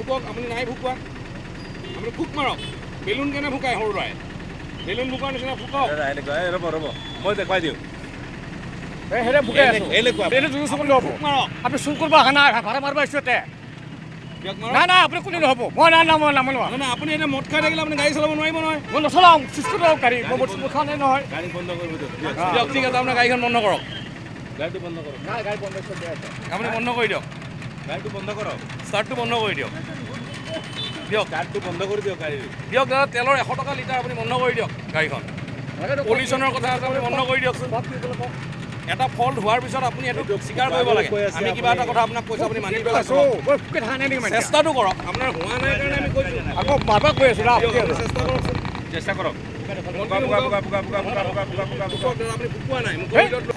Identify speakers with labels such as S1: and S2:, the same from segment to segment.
S1: ফুকক আপুনি নাই ফুকুৱা আপুনি ফুক মাৰক বেলুন কেনে ফুকাই সৰু ল'ৰাই বেলুন ফুকাৰ নিচিনা ফুকক
S2: ৰ'ব মই দেখুৱাই দিওঁ
S3: হেৰে বুকে আছো এটা জুই চুৰ ল'ব
S1: ফুক মাৰক
S3: আপুনি চুৰ কৰিব অহা নাই ভাড়া মাৰিব আহিছোঁ ইয়াতে
S1: দিয়ক মাৰক
S3: নাই আপুনি কোনো নহ'ব মই নামানো
S1: নহয় আপুনি এতিয়া মদ খাই থাকিলে আপুনি গাড়ী চলাব নোৱাৰিব নহয়
S3: মই নচলাওঁ চিষ্টেম লওক গাড়ী মই মোৰ খোৱা নাই নহয়
S2: গাড়ী বন্ধ কৰিব দিয়ক
S1: দিয়ক ঠিক আছে আপোনাৰ গাড়ীখন বন্ধ কৰক
S2: গাড়ীটো বন্ধ কৰক
S3: নাই গাড়ী বন্ধ কৰি আছে
S1: আপুনি বন্ধ কৰি দিয়ক
S2: গাড়ীটো বন্ধ কৰক
S1: ষ্টাৰ্টটো বন্ধ কৰি দিয়ক দিয়ক
S2: গাড়ীটো বন্ধ কৰি দিয়ক গাড়ী
S1: দিয়ক দাদা তেলৰ 100 টকা লিটাৰ আপুনি বন্ধ কৰি দিয়ক গাড়ীখন পলিউশ্যনৰ কথা আছে আপুনি বন্ধ কৰি দিয়কচোন এটা ফল্ট হোৱাৰ পিছত আপুনি এইটো স্বীকাৰ কৰিব লাগে আমি কিবা এটা কথা আপোনাক কৈছোঁ আপুনি মানি চেষ্টাটো কৰক আপোনাৰ হোৱা নাই কাৰণে আমি কৈছোঁ
S3: আকৌ মাৰবা কৈ আছোঁ
S1: চেষ্টা কৰকচোন
S2: চেষ্টা কৰক
S1: আপুনি ফুকুৱা নাই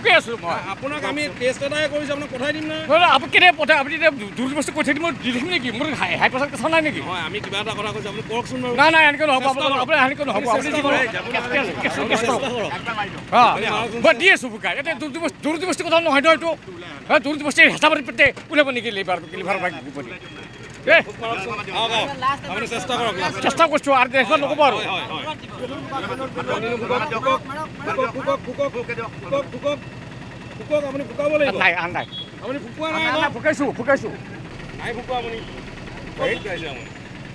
S3: কৈ আছোঁ মই
S1: আপোনাক আমি টেষ্ট এটাই কৰিছোঁ আপোনাক পঠাই দিম নহয়
S3: আপুনি কেতিয়া পঠাই আপুনি এতিয়া দূৰ বস্তু কৈ থাকিম মই দি থাকিম নেকি মোৰ হাই প্ৰেছাৰ কথা নাই নেকি
S1: হয় আমি কিবা এটা কথা কৈছোঁ আপুনি কৰকচোন বাৰু
S3: নাই এনেকৈ নহ'ব আপুনি এনেকৈ নহ'ব আপুনি যি কৰে মই দি আছোঁ বুকাই এতিয়া দূৰ বস্তু কথা নহয় এইটো দূৰ বস্তু হেঁচা পাতি ওলাব নেকি লিভাৰ
S1: আপুনি চেষ্টা কৰক
S3: চেষ্টা কৰিছোঁ আৰু দেখুৱা নক'ব আৰু
S1: ফুকক আপুনি ফুকাব লাগিব
S3: নাই
S1: আপুনি ফুকুৱা নাই
S3: ফুকাইছোঁ
S1: নাই ফুকুৱা আপুনি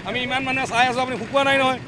S1: আমি ইমান মানুহে চাই আছোঁ আপুনি ফুকুৱা নাই নহয়